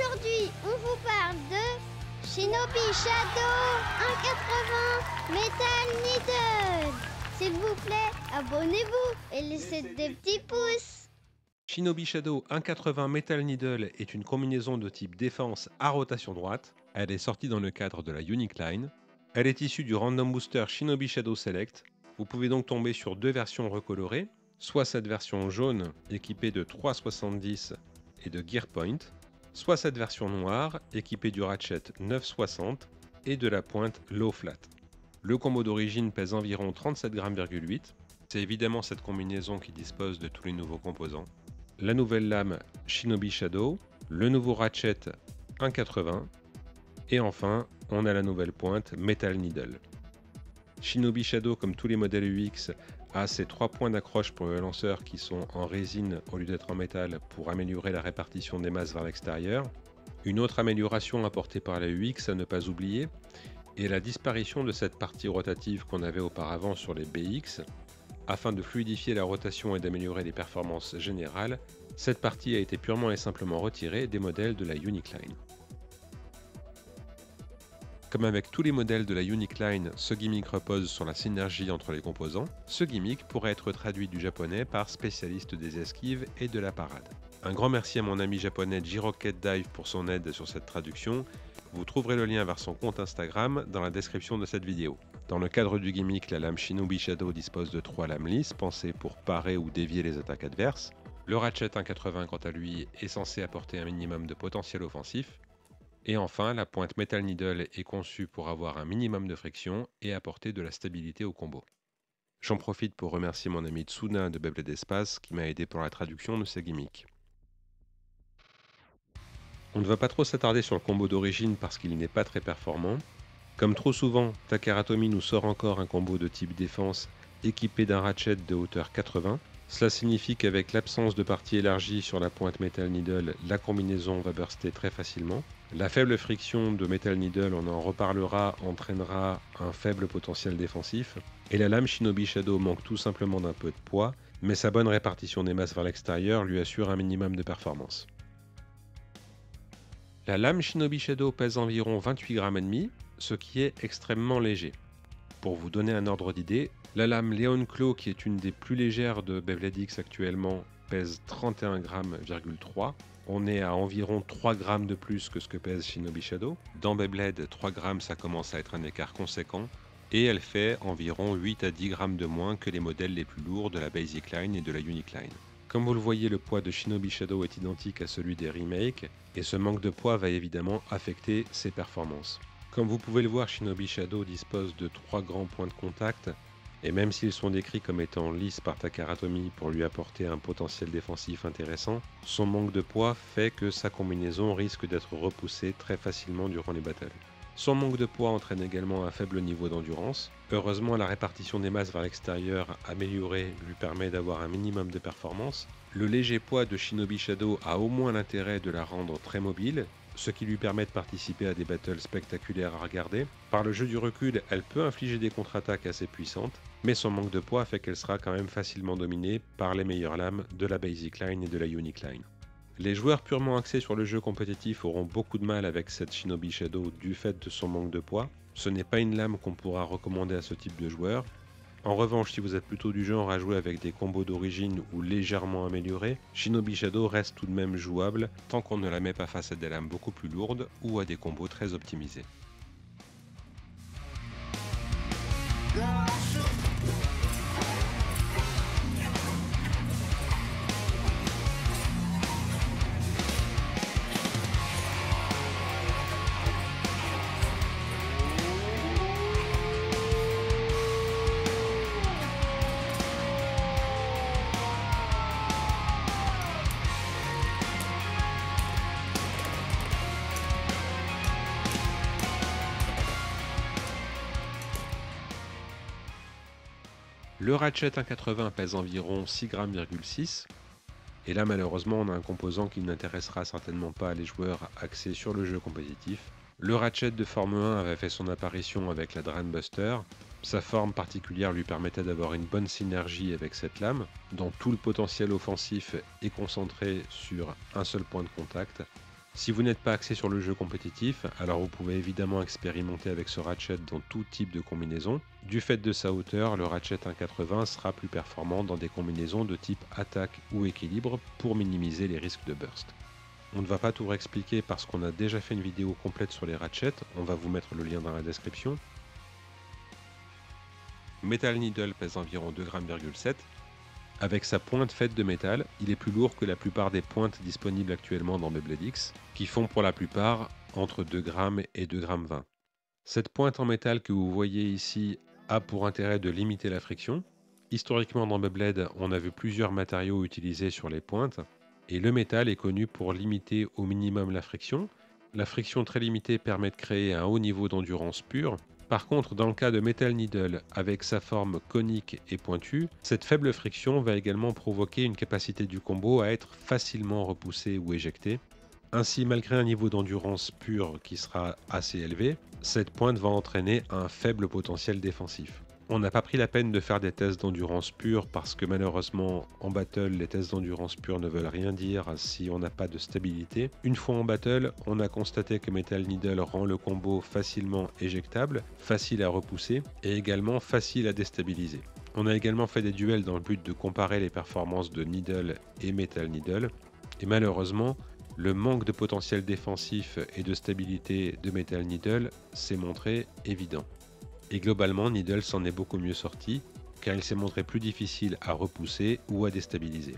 Aujourd'hui, on vous parle de Shinobi Shadow 180 Metal Needle. S'il vous plaît, abonnez-vous et laissez des petits pouces. Shinobi Shadow 180 Metal Needle est une combinaison de type défense à rotation droite. Elle est sortie dans le cadre de la Unique Line. Elle est issue du Random Booster Shinobi Shadow Select. Vous pouvez donc tomber sur deux versions recolorées, soit cette version jaune équipée de 3,70 et de Gear Point, soit cette version noire équipée du ratchet 9,60 et de la pointe Low Flat. Le combo d'origine pèse environ 37,8 g. C'est évidemment cette combinaison qui dispose de tous les nouveaux composants. La nouvelle lame Shinobi Shadow, le nouveau ratchet 1,80 et enfin on a la nouvelle pointe Metal Needle. Shinobi Shadow, comme tous les modèles UX, a ces trois points d'accroche pour le lanceur qui sont en résine au lieu d'être en métal pour améliorer la répartition des masses vers l'extérieur. Une autre amélioration apportée par la UX à ne pas oublier est la disparition de cette partie rotative qu'on avait auparavant sur les BX. Afin de fluidifier la rotation et d'améliorer les performances générales, cette partie a été purement et simplement retirée des modèles de la Unique Line. Comme avec tous les modèles de la Unique Line, ce gimmick repose sur la synergie entre les composants. Ce gimmick pourrait être traduit du japonais par spécialiste des esquives et de la parade. Un grand merci à mon ami japonais J-Rocket Dive pour son aide sur cette traduction. Vous trouverez le lien vers son compte Instagram dans la description de cette vidéo. Dans le cadre du gimmick, la lame Shinobi Shadow dispose de 3 lames lisses pensées pour parer ou dévier les attaques adverses. Le ratchet 1,80 quant à lui est censé apporter un minimum de potentiel offensif. Et enfin, la pointe Metal Needle est conçue pour avoir un minimum de friction et apporter de la stabilité au combo. J'en profite pour remercier mon ami Tsuna de Beyblade Espace qui m'a aidé pour la traduction de ces gimmicks. On ne va pas trop s'attarder sur le combo d'origine parce qu'il n'est pas très performant. Comme trop souvent, Takara Tomy nous sort encore un combo de type défense équipé d'un ratchet de hauteur 80. Cela signifie qu'avec l'absence de partie élargie sur la pointe Metal Needle, la combinaison va burster très facilement. La faible friction de Metal Needle, on en reparlera, entraînera un faible potentiel défensif. Et la lame Shinobi Shadow manque tout simplement d'un peu de poids, mais sa bonne répartition des masses vers l'extérieur lui assure un minimum de performance. La lame Shinobi Shadow pèse environ 28,5 g, ce qui est extrêmement léger. Pour vous donner un ordre d'idée, la lame Leon Claw, qui est une des plus légères de Beyblade X actuellement, pèse 31,3 g. On est à environ 3 g de plus que ce que pèse Shinobi Shadow. Dans Beyblade, 3 g ça commence à être un écart conséquent. Et elle fait environ 8 à 10 g de moins que les modèles les plus lourds de la Basic Line et de la Unique Line. Comme vous le voyez, le poids de Shinobi Shadow est identique à celui des remakes, et ce manque de poids va évidemment affecter ses performances. Comme vous pouvez le voir, Shinobi Shadow dispose de 3 grands points de contact, et même s'ils sont décrits comme étant lisses par Takara Tomy pour lui apporter un potentiel défensif intéressant, son manque de poids fait que sa combinaison risque d'être repoussée très facilement durant les battles. Son manque de poids entraîne également un faible niveau d'endurance. Heureusement, la répartition des masses vers l'extérieur améliorée lui permet d'avoir un minimum de performance. Le léger poids de Shinobi Shadow a au moins l'intérêt de la rendre très mobile, ce qui lui permet de participer à des battles spectaculaires à regarder. Par le jeu du recul, elle peut infliger des contre-attaques assez puissantes, mais son manque de poids fait qu'elle sera quand même facilement dominée par les meilleures lames de la Basic Line et de la Unique Line. Les joueurs purement axés sur le jeu compétitif auront beaucoup de mal avec cette Shinobi Shadow du fait de son manque de poids. Ce n'est pas une lame qu'on pourra recommander à ce type de joueur. En revanche, si vous êtes plutôt du genre à jouer avec des combos d'origine ou légèrement améliorés, Shinobi Shadow reste tout de même jouable tant qu'on ne la met pas face à des lames beaucoup plus lourdes ou à des combos très optimisés. Le ratchet 1,80 pèse environ 6,6 g, et là malheureusement on a un composant qui n'intéressera certainement pas les joueurs axés sur le jeu compétitif. Le ratchet de forme 1 avait fait son apparition avec la Drain Buster. Sa forme particulière lui permettait d'avoir une bonne synergie avec cette lame, dont tout le potentiel offensif est concentré sur un seul point de contact. Si vous n'êtes pas axé sur le jeu compétitif, alors vous pouvez évidemment expérimenter avec ce ratchet dans tout type de combinaison. Du fait de sa hauteur, le ratchet 1,80 sera plus performant dans des combinaisons de type attaque ou équilibre pour minimiser les risques de burst. On ne va pas tout réexpliquer parce qu'on a déjà fait une vidéo complète sur les ratchets, on va vous mettre le lien dans la description. Metal Needle pèse environ 2,7 g. Avec sa pointe faite de métal, il est plus lourd que la plupart des pointes disponibles actuellement dans Beyblade X, qui font pour la plupart entre 2 g et 2,20 g. Cette pointe en métal que vous voyez ici a pour intérêt de limiter la friction. Historiquement dans Beyblade, on a vu plusieurs matériaux utilisés sur les pointes, et le métal est connu pour limiter au minimum la friction. La friction très limitée permet de créer un haut niveau d'endurance pure. Par contre, dans le cas de Metal Needle, avec sa forme conique et pointue, cette faible friction va également provoquer une capacité du combo à être facilement repoussé ou éjecté. Ainsi, malgré un niveau d'endurance pure qui sera assez élevé, cette pointe va entraîner un faible potentiel défensif. On n'a pas pris la peine de faire des tests d'endurance pure parce que malheureusement en battle les tests d'endurance pure ne veulent rien dire si on n'a pas de stabilité. Une fois en battle, on a constaté que Metal Needle rend le combo facilement éjectable, facile à repousser et également facile à déstabiliser. On a également fait des duels dans le but de comparer les performances de Needle et Metal Needle et malheureusement le manque de potentiel défensif et de stabilité de Metal Needle s'est montré évident. Et globalement, Needle s'en est beaucoup mieux sorti, car il s'est montré plus difficile à repousser ou à déstabiliser.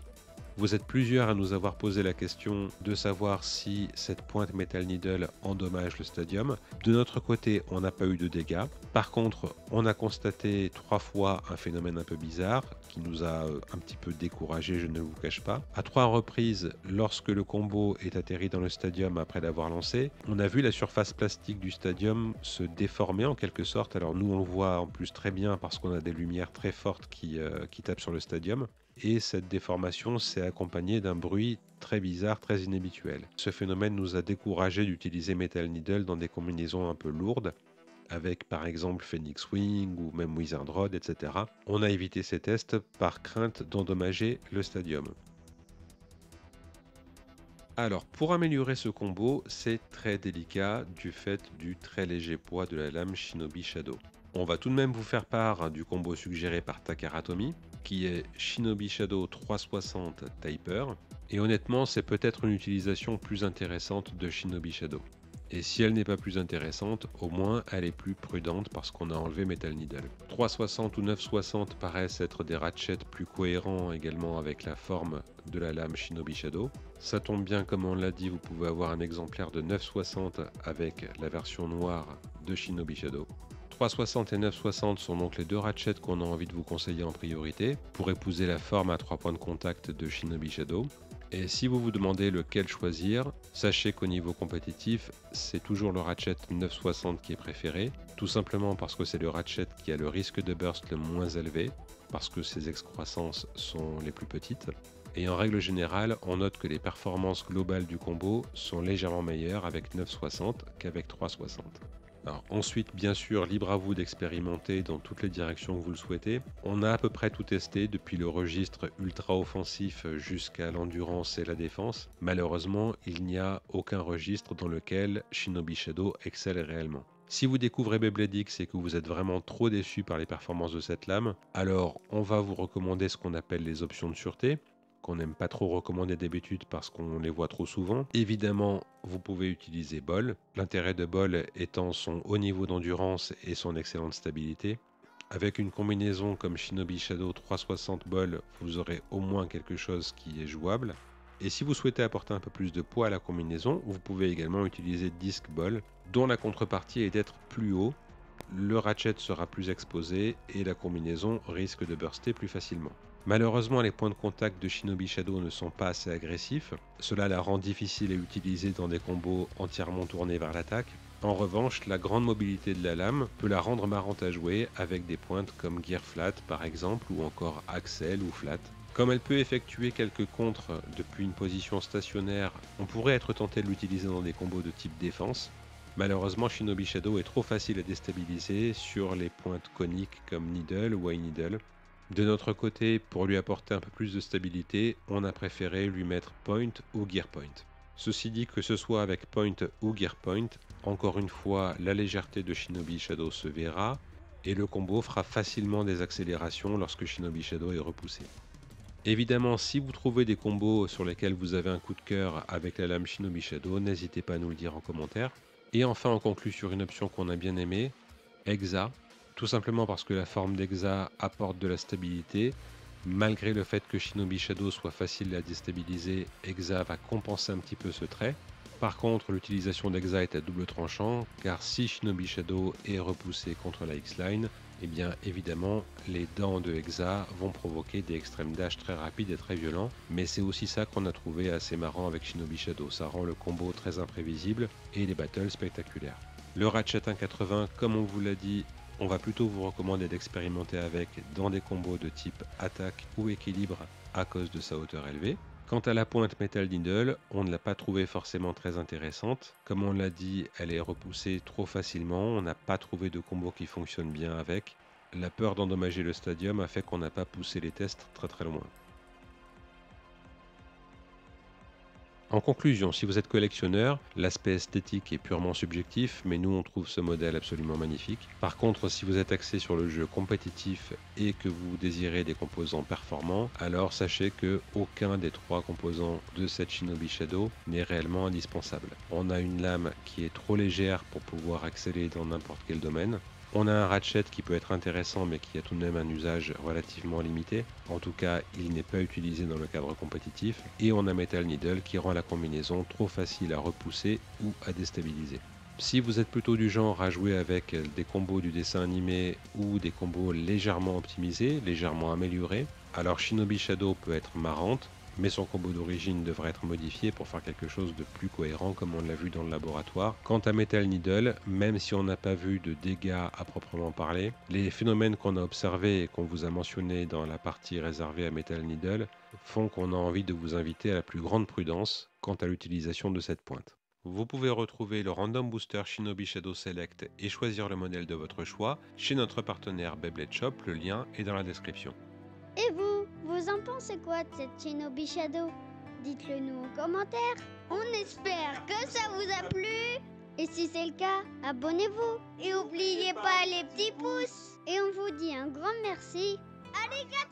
Vous êtes plusieurs à nous avoir posé la question de savoir si cette pointe Metal Needle endommage le stadium. De notre côté, on n'a pas eu de dégâts. Par contre, on a constaté 3 fois un phénomène un peu bizarre qui nous a un petit peu découragé, je ne vous cache pas. À 3 reprises, lorsque le combo est atterri dans le stadium après l'avoir lancé, on a vu la surface plastique du stadium se déformer en quelque sorte. Alors nous, on le voit en plus très bien parce qu'on a des lumières très fortes qui tapent sur le stadium. Et cette déformation s'est accompagnée d'un bruit très bizarre, très inhabituel. Ce phénomène nous a découragé d'utiliser Metal Needle dans des combinaisons un peu lourdes, avec par exemple Phoenix Wing ou même Wizard Rod, etc. On a évité ces tests par crainte d'endommager le stadium. Alors, pour améliorer ce combo, c'est très délicat du fait du très léger poids de la lame Shinobi Shadow. On va tout de même vous faire part du combo suggéré par Takara Tomy, qui est Shinobi Shadow 360 Taper, et honnêtement c'est peut-être une utilisation plus intéressante de Shinobi Shadow. Et si elle n'est pas plus intéressante, au moins elle est plus prudente parce qu'on a enlevé Metal Needle. 360 ou 960 paraissent être des ratchets plus cohérents également avec la forme de la lame Shinobi Shadow. Ça tombe bien, comme on l'a dit, vous pouvez avoir un exemplaire de 960 avec la version noire de Shinobi Shadow. 360 et 960 sont donc les deux ratchets qu'on a envie de vous conseiller en priorité pour épouser la forme à 3 points de contact de Shinobi Shadow. Et si vous vous demandez lequel choisir, sachez qu'au niveau compétitif, c'est toujours le ratchet 960 qui est préféré, tout simplement parce que c'est le ratchet qui a le risque de burst le moins élevé, parce que ses excroissances sont les plus petites. Et en règle générale, on note que les performances globales du combo sont légèrement meilleures avec 960 qu'avec 360. Alors ensuite, bien sûr, libre à vous d'expérimenter dans toutes les directions que vous le souhaitez. On a à peu près tout testé, depuis le registre ultra offensif jusqu'à l'endurance et la défense. Malheureusement, il n'y a aucun registre dans lequel Shinobi Shadow excelle réellement. Si vous découvrez Beyblade X et que vous êtes vraiment trop déçu par les performances de cette lame, alors on va vous recommander ce qu'on appelle les options de sûreté, qu'on n'aime pas trop recommander d'habitude parce qu'on les voit trop souvent. Évidemment, vous pouvez utiliser Ball. L'intérêt de Ball étant son haut niveau d'endurance et son excellente stabilité. Avec une combinaison comme Shinobi Shadow 360 Ball, vous aurez au moins quelque chose qui est jouable. Et si vous souhaitez apporter un peu plus de poids à la combinaison, vous pouvez également utiliser Disc Ball, dont la contrepartie est d'être plus haut. Le ratchet sera plus exposé et la combinaison risque de burster plus facilement. Malheureusement, les points de contact de Shinobi Shadow ne sont pas assez agressifs. Cela la rend difficile à utiliser dans des combos entièrement tournés vers l'attaque. En revanche, la grande mobilité de la lame peut la rendre marrante à jouer avec des pointes comme Gear Flat par exemple, ou encore Axel ou Flat. Comme elle peut effectuer quelques contres depuis une position stationnaire, on pourrait être tenté de l'utiliser dans des combos de type défense. Malheureusement, Shinobi Shadow est trop facile à déstabiliser sur les pointes coniques comme Needle ou High Needle. De notre côté, pour lui apporter un peu plus de stabilité, on a préféré lui mettre Point ou Gear Point. Ceci dit, que ce soit avec Point ou Gear Point, encore une fois, la légèreté de Shinobi Shadow se verra, et le combo fera facilement des accélérations lorsque Shinobi Shadow est repoussé. Évidemment, si vous trouvez des combos sur lesquels vous avez un coup de cœur avec la lame Shinobi Shadow, n'hésitez pas à nous le dire en commentaire. Et enfin, on conclut sur une option qu'on a bien aimée, Hexa, tout simplement parce que la forme d'Hexa apporte de la stabilité. Malgré le fait que Shinobi Shadow soit facile à déstabiliser, Hexa va compenser un petit peu ce trait. Par contre, l'utilisation d'Hexa est à double tranchant, car si Shinobi Shadow est repoussé contre la X-Line, eh bien évidemment les dents de Hexa vont provoquer des extrêmes dash très rapides et très violents, mais c'est aussi ça qu'on a trouvé assez marrant avec Shinobi Shadow, ça rend le combo très imprévisible et les battles spectaculaires. Le Ratchet 1.80, comme on vous l'a dit, on va plutôt vous recommander d'expérimenter avec dans des combos de type attaque ou équilibre à cause de sa hauteur élevée. Quant à la pointe Metal Needle, on ne l'a pas trouvée forcément très intéressante. Comme on l'a dit, elle est repoussée trop facilement, on n'a pas trouvé de combo qui fonctionne bien avec. La peur d'endommager le stadium a fait qu'on n'a pas poussé les tests très loin. En conclusion, si vous êtes collectionneur, l'aspect esthétique est purement subjectif, mais nous on trouve ce modèle absolument magnifique. Par contre, si vous êtes axé sur le jeu compétitif et que vous désirez des composants performants, alors sachez que aucun des 3 composants de cette Shinobi Shadow n'est réellement indispensable. On a une lame qui est trop légère pour pouvoir exceller dans n'importe quel domaine. On a un ratchet qui peut être intéressant mais qui a tout de même un usage relativement limité. En tout cas, il n'est pas utilisé dans le cadre compétitif. Et on a Metal Needle qui rend la combinaison trop facile à repousser ou à déstabiliser. Si vous êtes plutôt du genre à jouer avec des combos du dessin animé ou des combos légèrement optimisés, légèrement améliorés, alors Shinobi Shadow peut être marrante, mais son combo d'origine devrait être modifié pour faire quelque chose de plus cohérent comme on l'a vu dans le laboratoire. Quant à Metal Needle, même si on n'a pas vu de dégâts à proprement parler, les phénomènes qu'on a observés et qu'on vous a mentionnés dans la partie réservée à Metal Needle font qu'on a envie de vous inviter à la plus grande prudence quant à l'utilisation de cette pointe. Vous pouvez retrouver le Random Booster Shinobi Shadow Select et choisir le modèle de votre choix chez notre partenaire Beyblade Shop, le lien est dans la description. Et vous en pensez quoi de cette Shinobi Shadow? Dites-le nous en commentaire. On espère que ça vous a plu. Et si c'est le cas, abonnez-vous. Et n'oubliez pas les petits pouces. Et on vous dit un grand merci. Arigato!